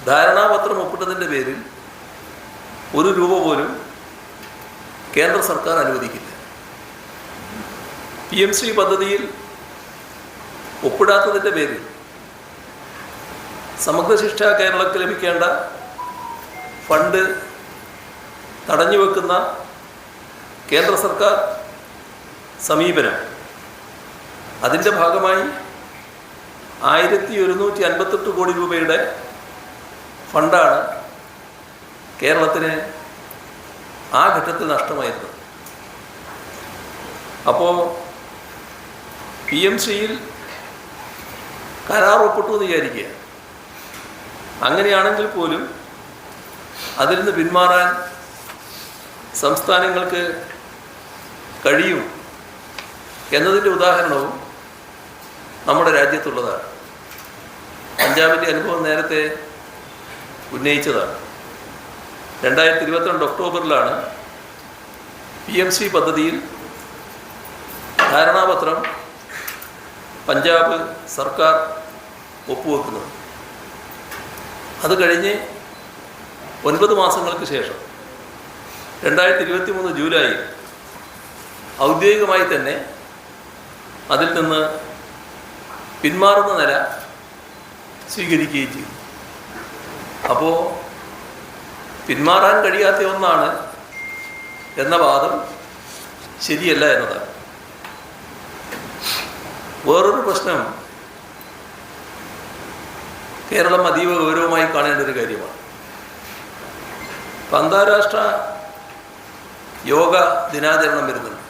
ധാരണാപത്രം ഒപ്പിട്ടതിൻ്റെ പേരിൽ ഒരു രൂപ പോലും കേന്ദ്ര സർക്കാർ അനുവദിക്കില്ല. PMC പദ്ധതിയിൽ ഒപ്പിടാത്തതിൻ്റെ പേരിൽ സമഗ്ര ശിക്ഷ കേരളക്ക് ലഭിക്കേണ്ട ഫണ്ട് തടഞ്ഞു വെക്കുന്ന കേന്ദ്ര സർക്കാർ സമീപനം, അതിൻ്റെ ഭാഗമായി 1158 കോടി രൂപയുടെ ഫണ്ടാണ് കേരളത്തിന് ആ ഘട്ടത്തിൽ നഷ്ടമായിരുന്നത്. അപ്പോൾ PMCയിൽ കരാർ ഒപ്പിട്ടു എന്ന് വിചാരിക്കുക. അങ്ങനെയാണെങ്കിൽ പോലും അതിൽ നിന്ന് പിന്മാറാൻ സംസ്ഥാനങ്ങൾക്ക് കഴിയും എന്നതിൻ്റെ ഉദാഹരണവും നമ്മുടെ രാജ്യത്തുള്ളതാണ്. പഞ്ചാബിൻ്റെ അനുഭവം നേരത്തെ ഉന്നയിച്ചതാണ്. 2022 ഒക്ടോബറിലാണ് PMC പദ്ധതിയിൽ ധാരണാപത്രം പഞ്ചാബ് സർക്കാർ ഒപ്പുവെക്കുന്നത്. അത് കഴിഞ്ഞ് 9 മാസങ്ങൾക്ക് ശേഷം 2023 ജൂലൈയിൽ ഔദ്യോഗികമായി തന്നെ അതിൽ നിന്ന് പിന്മാറുന്ന നില സ്വീകരിക്കുകയും ചെയ്തു. അപ്പോൾ പിന്മാറാൻ കഴിയാത്ത ഒന്നാണ് എന്ന വാദം ശരിയല്ല എന്നതാണ്. വേറൊരു പ്രശ്നം കേരളം അതീവ ഗൗരവമായി കാണേണ്ട ഒരു കാര്യമാണ്. അന്താരാഷ്ട്ര യോഗ ദിനാചരണം വരുന്നുണ്ട്.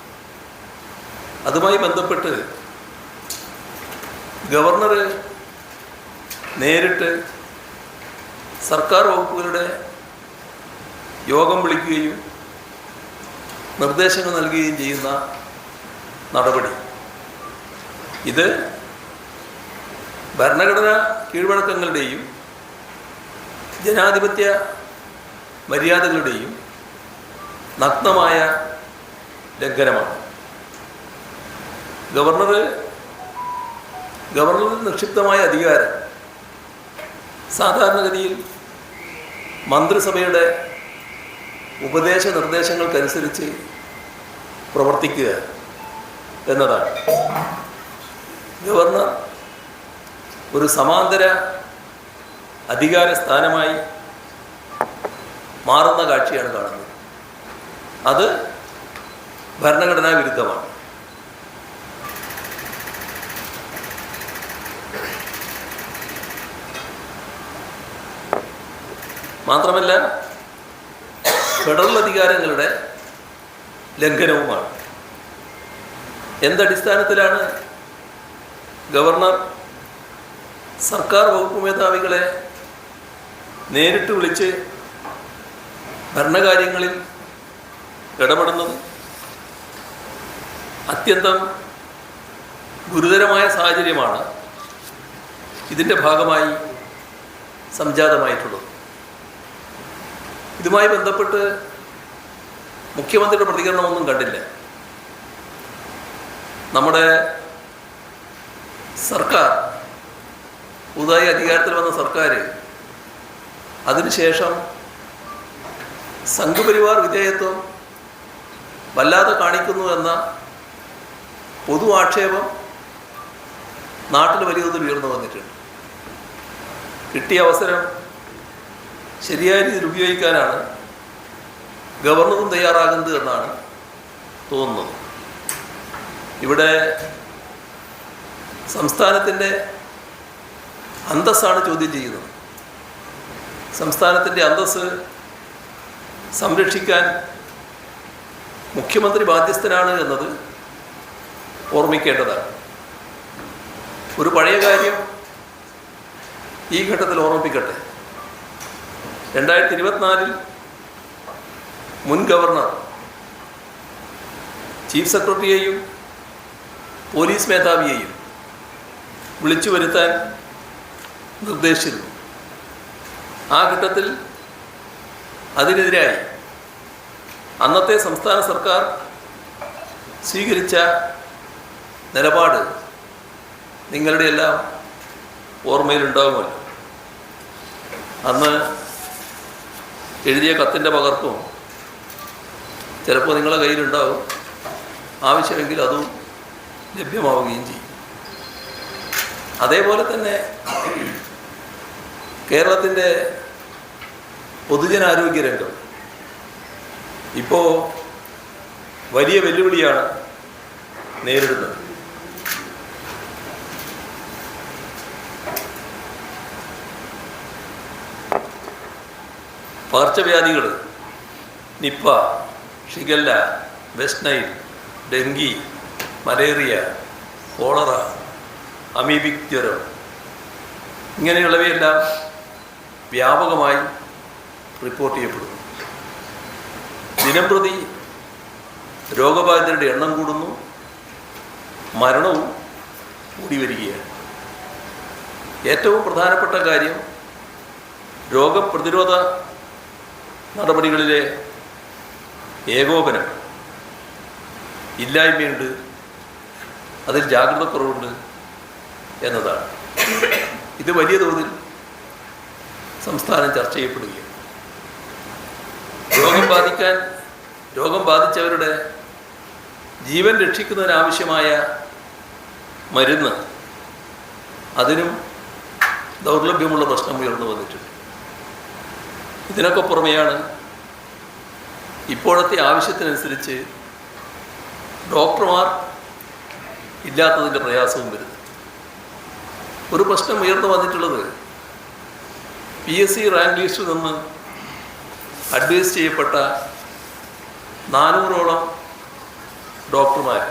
അതുമായി ബന്ധപ്പെട്ട് ഗവർണർ നേരിട്ട് സർക്കാർ വകുപ്പുകളുടെ യോഗം വിളിക്കുകയും നിർദ്ദേശങ്ങൾ നൽകുകയും ചെയ്യുന്ന നടപടി, ഇത് ഭരണഘടനാ കീഴ്വഴക്കങ്ങളുടെയും ജനാധിപത്യ മര്യാദകളുടെയും നഗ്നമായ ലംഘനമാണ്. ഗവർണറിൽ നിക്ഷിപ്തമായ അധികാരം സാധാരണഗതിയിൽ മന്ത്രിസഭയുടെ ഉപദേശ നിർദ്ദേശങ്ങൾക്കനുസരിച്ച് പ്രവർത്തിക്കുക എന്നതാണ്. ഗവർണർ ഒരു സമാന്തര അധികാര സ്ഥാനമായി മാറുന്ന കാഴ്ചയാണ് കാണുന്നത്. അത് ഭരണഘടനാ വിരുദ്ധമാണ്. മാത്രമല്ല ഫെഡറൽ അധികാരങ്ങളുടെ ലംഘനവുമാണ്. എന്തടിസ്ഥാനത്തിലാണ് ഗവർണർ സർക്കാർ വകുപ്പ് മേധാവികളെ നേരിട്ട് വിളിച്ച് ഭരണകാര്യങ്ങളിൽ ഇടപെടുന്നത്? അത്യന്തം ഗുരുതരമായ സാഹചര്യമാണ് ഇതിൻ്റെ ഭാഗമായി സംജാതമായിട്ടുള്ളത്. ഇതുമായി ബന്ധപ്പെട്ട് മുഖ്യമന്ത്രിയുടെ പ്രതികരണമൊന്നും കണ്ടില്ല. നമ്മുടെ സർക്കാർ, പുതുതായി അധികാരത്തിൽ വന്ന സർക്കാർ അതിനുശേഷം സംഘപരിവാർ വിധേയത്വം വല്ലാതെ കാണിക്കുന്നു എന്ന പൊതു ആക്ഷേപം നാട്ടിൽ വലിയ തോതിൽ ഉയർന്നു വന്നിട്ടുണ്ട്. കിട്ടിയ അവസരം ശരിയായ രീതിയിൽ ഉപയോഗിക്കാനാണ് ഗവർണറും തയ്യാറാകുന്നത് എന്നാണ് തോന്നുന്നത്. ഇവിടെ സംസ്ഥാനത്തിൻ്റെ അന്തസ്സാണ് ചോദ്യം ചെയ്യുന്നത്. സംസ്ഥാനത്തിൻ്റെ അന്തസ്സ് സംരക്ഷിക്കാൻ മുഖ്യമന്ത്രി ബാധ്യസ്ഥനാണ് എന്നത് ഓർമ്മിക്കേണ്ടതാണ്. ഒരു പഴയ കാര്യം ഈ ഘട്ടത്തിൽ ഓർമ്മിപ്പിക്കട്ടെ. 2024 മുൻ ഗവർണർ ചീഫ് സെക്രട്ടറിയെയും പോലീസ് മേധാവിയെയും വിളിച്ചു വരുത്താൻ നിർദ്ദേശിച്ചിരുന്നു. ആ ഘട്ടത്തിൽ അതിനെതിരായി അന്നത്തെ സംസ്ഥാന സർക്കാർ സ്വീകരിച്ച നിലപാട് നിങ്ങളുടെ എല്ലാം ഓർമ്മയിലുണ്ടാകുമല്ലോ. അന്ന് എഴുതിയ കത്തിൻ്റെ പകർപ്പും ചിലപ്പോൾ നിങ്ങളുടെ കയ്യിലുണ്ടാവും. ആവശ്യമെങ്കിൽ അതും ലഭ്യമാവുകയും ചെയ്യും. അതേപോലെ തന്നെ കേരളത്തിൻ്റെ പൊതുജനാരോഗ്യ രംഗം ഇപ്പോൾ വലിയ വെല്ലുവിളിയാണ് നേരിടുന്നത്. പകർച്ചവ്യാധികൾ Nipah, shigella, west Nile, dengue, malaria, cholera, amoebic ജ്വരം ഇങ്ങനെയുള്ളവയെല്ലാം വ്യാപകമായി റിപ്പോർട്ട് ചെയ്യപ്പെടുന്നു. ദിനംപ്രതി രോഗബാധിതരുടെ എണ്ണം കൂടുന്നു, മരണവും കൂടി വരികയാണ്. ഏറ്റവും പ്രധാനപ്പെട്ട കാര്യം രോഗപ്രതിരോധ നടപടികളിലെ ഏകോപനം ഇല്ലായ്മയുണ്ട്, അതിൽ ജാഗ്രതക്കുറവുണ്ട് എന്നതാണ്. ഇത് വലിയ തോതിൽ സംസ്ഥാനം ചർച്ച ചെയ്യപ്പെടുകയാണ്. രോഗം ബാധിച്ചവരുടെ ജീവൻ രക്ഷിക്കുന്നതിനാവശ്യമായ മരുന്ന് അതിനും ദൗർലഭ്യമുള്ള പ്രശ്നം ഉയർന്നു വന്നിട്ടുണ്ട്. ഇതിനൊക്കെ പുറമെയാണ് ഇപ്പോഴത്തെ ആവശ്യത്തിനനുസരിച്ച് ഡോക്ടർമാർ ഇല്ലാത്തതിൻ്റെ പ്രയാസവും വരുന്നത്. ഒരു പ്രശ്നം ഉയർന്നു വന്നിട്ടുള്ളത് PSC റാങ്ക് ലിസ്റ്റിൽ നിന്ന് അഡ്വൈസ് ചെയ്യപ്പെട്ട 400ഓളം ഡോക്ടർമാർ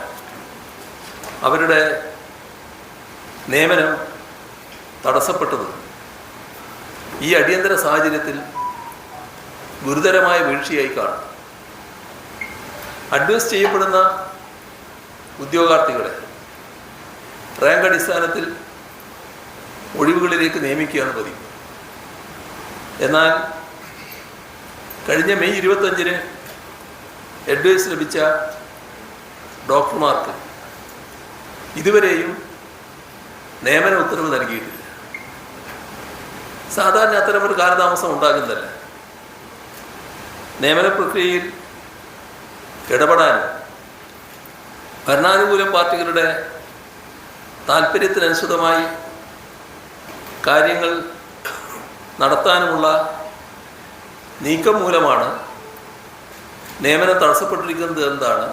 അവരുടെ നിയമനം തടസ്സപ്പെട്ടത് ഈ അടിയന്തര സാഹചര്യത്തിൽ ഗുരുതരമായ വീഴ്ചയായി കാണും. അഡ്വൈസ് ചെയ്യപ്പെടുന്ന ഉദ്യോഗാർത്ഥികളെ റാങ്ക് അടിസ്ഥാനത്തിൽ ഒഴിവുകളിലേക്ക് നിയമിക്കുകയാണ് പതിവ്. എന്നാൽ കഴിഞ്ഞ മെയ് 25-ന് അഡ്വൈസ് ലഭിച്ച ഡോക്ടർമാർക്ക് ഇതുവരെയും നിയമന ഉത്തരവ് നൽകിയിട്ടില്ല. സാധാരണ അത്തരമൊരു കാലതാമസം ഉണ്ടാകുന്നതല്ല. നിയമന പ്രക്രിയയിൽ ഇടപെടാനും ഭരണാനുകൂല പാർട്ടികളുടെ താല്പര്യത്തിനനുസൃതമായി കാര്യങ്ങൾ നടത്താനുമുള്ള നീക്കം മൂലമാണ് നിയമനം തടസ്സപ്പെട്ടിരിക്കുന്നത് എന്നതാണ്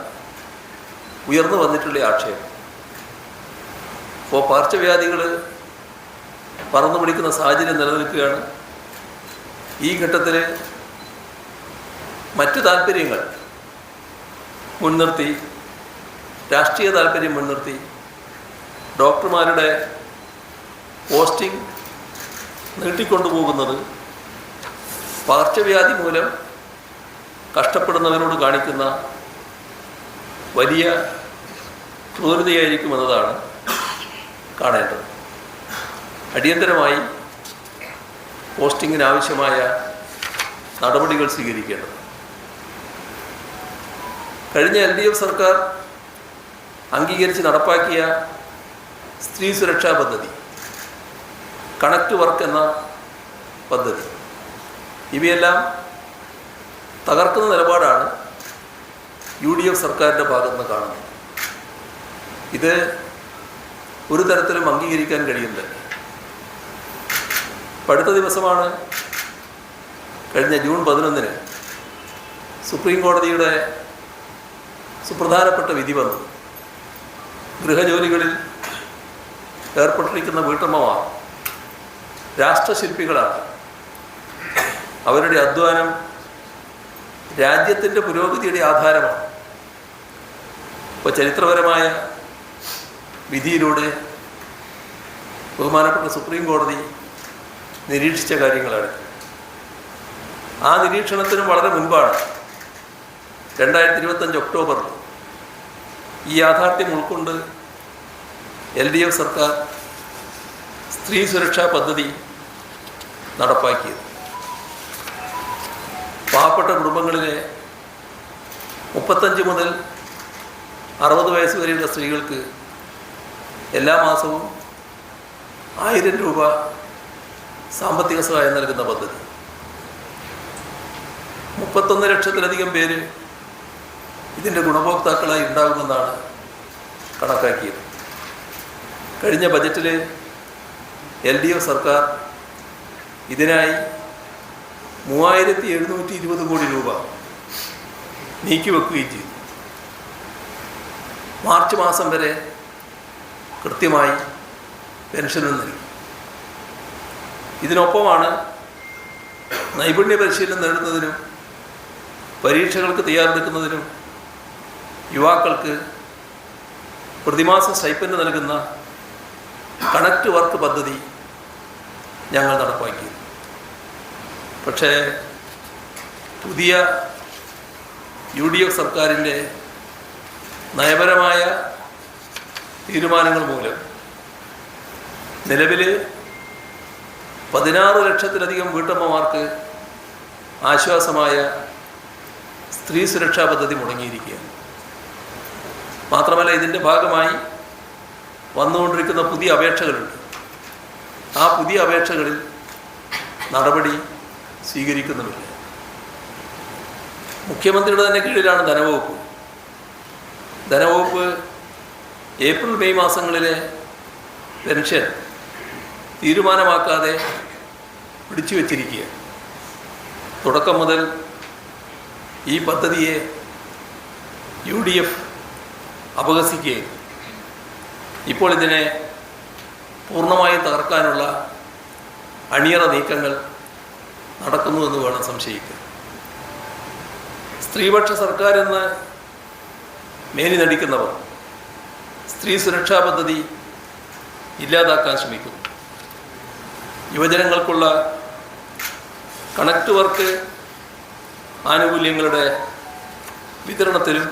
ഉയർന്നു വന്നിട്ടുള്ള ആക്ഷേപം. ഇപ്പോൾ പകർച്ചവ്യാധികൾ പറന്നു പിടിക്കുന്ന സാഹചര്യം നിലനിൽക്കുകയാണ്. ഈ ഘട്ടത്തിൽ മറ്റ് താല്പര്യങ്ങൾ മുൻനിർത്തി, രാഷ്ട്രീയ താല്പര്യം മുൻനിർത്തി ഡോക്ടർമാരുടെ പോസ്റ്റിംഗ് നീട്ടിക്കൊണ്ടുപോകുന്നത് പകർച്ചവ്യാധി മൂലം കഷ്ടപ്പെടുന്നവരോട് കാണിക്കുന്ന വലിയ ക്രൂരതയായിരിക്കുമെന്നതാണ് കാണേണ്ടത്. അടിയന്തരമായി പോസ്റ്റിങ്ങിനാവശ്യമായ നടപടികൾ സ്വീകരിക്കേണ്ടത്. കഴിഞ്ഞ LDF സർക്കാർ അംഗീകരിച്ച് നടപ്പാക്കിയ സ്ത്രീ സുരക്ഷാ പദ്ധതി, കണക്ട് വർക്ക് എന്ന പദ്ധതി, ഇവയെല്ലാം തകർക്കുന്ന നിലപാടാണ് UDF സർക്കാരിൻ്റെ ഭാഗത്തുനിന്ന് കാണുന്നത്. ഇത് ഒരു തരത്തിലും അംഗീകരിക്കാൻ കഴിയുന്നില്ല. അടുത്ത ദിവസമാണ് കഴിഞ്ഞ ജൂൺ 11-ന് സുപ്രീം കോടതിയുടെ സുപ്രധാനപ്പെട്ട വിധി വന്നത്. ഗൃഹജോലികളിൽ ഏർപ്പെട്ടിരിക്കുന്ന വീട്ടമ്മമാർ രാഷ്ട്രശില്പികളാണ്. അവരുടെ അധ്വാനം രാജ്യത്തിൻ്റെ പുരോഗതിയുടെ ആധാരമാണ്. ഇപ്പോൾ ചരിത്രപരമായ വിധിയിലൂടെ ബഹുമാനപ്പെട്ട സുപ്രീം കോടതി നിരീക്ഷിച്ച കാര്യങ്ങളാണ്. ആ നിരീക്ഷണത്തിനും വളരെ മുൻപാണ് 2025 ഒക്ടോബറിൽ ഈ യാഥാർത്ഥ്യം ഉൾക്കൊണ്ട് LDF സർക്കാർ സ്ത്രീ സുരക്ഷാ പദ്ധതി നടപ്പാക്കിയത്. പാവപ്പെട്ട കുടുംബങ്ങളിലെ 35 മുതൽ 60 വയസ്സ് വരെയുള്ള സ്ത്രീകൾക്ക് എല്ലാ മാസവും 1000 രൂപ സാമ്പത്തിക സഹായം നൽകുന്ന പദ്ധതി. 31 ലക്ഷത്തിലധികം പേര് ഇതിൻ്റെ ഗുണഭോക്താക്കളായി ഉണ്ടാകുമെന്നാണ് കണക്കാക്കിയത്. കഴിഞ്ഞ ബജറ്റിൽ LDF സർക്കാർ ഇതിനായി 3720 കോടി രൂപ നീക്കിവെക്കുകയും ചെയ്തു. മാർച്ച് മാസം വരെ കൃത്യമായി പെൻഷനും നൽകി. ഇതിനൊപ്പമാണ് നൈപുണ്യ പരിശീലനം നേടുന്നതിനും പരീക്ഷകൾക്ക് തയ്യാറെടുക്കുന്നതിനും യുവാക്കൾക്ക് പ്രതിമാസം സ്റ്റൈപ്പൻഡ് നൽകുന്ന കണക്ട് വർക്ക് പദ്ധതി ഞങ്ങൾ നടപ്പാക്കി. പക്ഷേ പുതിയ UDF സർക്കാരിൻ്റെ നയപരമായ തീരുമാനങ്ങൾ മൂലം നിലവിൽ 16 ലക്ഷത്തിലധികം വീട്ടമ്മമാർക്ക് ആശ്വാസമായ സ്ത്രീ സുരക്ഷാ പദ്ധതി മുടങ്ങിയിരിക്കുകയാണ്. മാത്രമല്ല, ഇതിൻ്റെ ഭാഗമായി വന്നുകൊണ്ടിരിക്കുന്ന പുതിയ അപേക്ഷകളുണ്ട്. ആ പുതിയ അപേക്ഷകളിൽ നടപടി സ്വീകരിക്കുന്നുമില്ല. മുഖ്യമന്ത്രിയുടെ തന്നെ കീഴിലാണ് ധനവകുപ്പ്. ധനവകുപ്പ് ഏപ്രിൽ മെയ് മാസങ്ങളിലെ പെൻഷൻ തീരുമാനമാക്കാതെ പിടിച്ചു വച്ചിരിക്കുക. തുടക്കം മുതൽ ഈ പദ്ധതിയെ UDF അപഹസിക്കുകയും ഇപ്പോൾ ഇതിനെ പൂർണ്ണമായും തകർക്കാനുള്ള അണിയറ നീക്കങ്ങൾ നടക്കുന്നുവെന്ന് വേണം സംശയിക്കാൻ. സ്ത്രീപക്ഷ സർക്കാരെന്ന് മേനി നടിക്കുന്നവർ സ്ത്രീ സുരക്ഷാ പദ്ധതി ഇല്ലാതാക്കാൻ ശ്രമിക്കുന്നു. യുവജനങ്ങൾക്കുള്ള കണക്ട് വർക്ക് ആനുകൂല്യങ്ങളുടെ വിതരണത്തിലും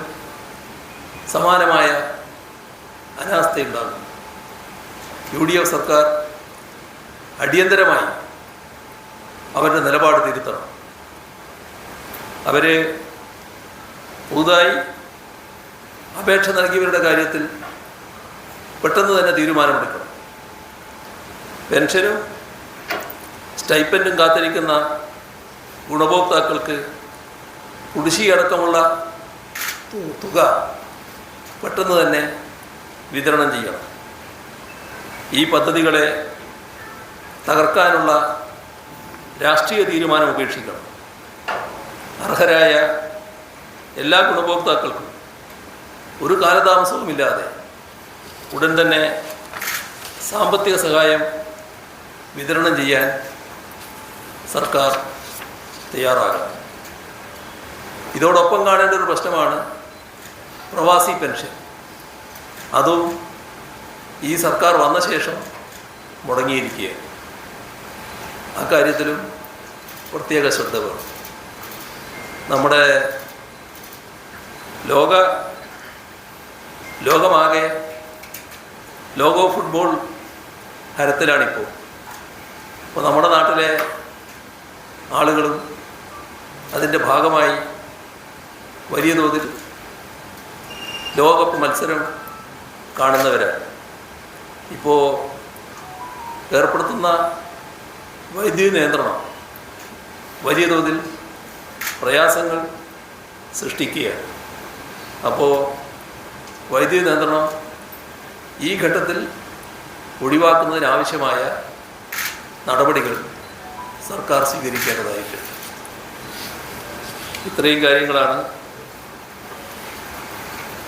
സമാനമായ അനാസ്ഥയുണ്ടാകും. UDF സർക്കാർ അടിയന്തരമായി അവരുടെ നിലപാട് തിരുത്തണം. അവർ പുതുതായി അപേക്ഷ നൽകിയവരുടെ കാര്യത്തിൽ പെട്ടെന്ന് തന്നെ തീരുമാനമെടുക്കണം. പെൻഷനും സ്റ്റൈപ്പൻഡും കാത്തിരിക്കുന്ന ഗുണഭോക്താക്കൾക്ക് കുടിശ്ശികയടക്കമുള്ള തുക പെട്ടെന്ന് തന്നെ വിതരണം ചെയ്യണം. ഈ പദ്ധതികളെ തകർക്കാനുള്ള രാഷ്ട്രീയ തീരുമാനം ഉപേക്ഷിക്കണം. അർഹരായ എല്ലാ ഗുണഭോക്താക്കൾക്കും ഒരു കാലതാമസവുമില്ലാതെ ഉടൻ തന്നെ സാമ്പത്തിക സഹായം വിതരണം ചെയ്യാൻ സർക്കാർ തയ്യാറാകണം. ഇതോടൊപ്പം കാണേണ്ട ഒരു പ്രശ്നമാണ് പ്രവാസി പെൻഷൻ. അതും ഈ സർക്കാർ വന്ന ശേഷം മുടങ്ങിയിരിക്കുകയാണ്. അക്കാര്യത്തിലും പ്രത്യേക ശ്രദ്ധ വേണം. നമ്മുടെ ലോകമാകെ ലോക ഫുട്ബോൾ ഹരത്തിലാണിപ്പോൾ. അപ്പോൾ നമ്മുടെ നാട്ടിലെ ആളുകളും അതിൻ്റെ ഭാഗമായി വലിയ തോതിൽ ലോകകപ്പ് മത്സരം കാണുന്നവരാണ്. ഇപ്പോൾ ഏർപ്പെടുത്തുന്ന വൈദ്യുതി നിയന്ത്രണം വലിയ തോതിൽ പ്രയാസങ്ങൾ സൃഷ്ടിക്കുകയാണ്. അപ്പോൾ വൈദ്യുതി നിയന്ത്രണം ഈ ഘട്ടത്തിൽ ഒഴിവാക്കുന്നതിനാവശ്യമായ നടപടികൾ സർക്കാർ സ്വീകരിക്കേണ്ടതായിട്ടുണ്ട്. ഇത്രയും കാര്യങ്ങളാണ്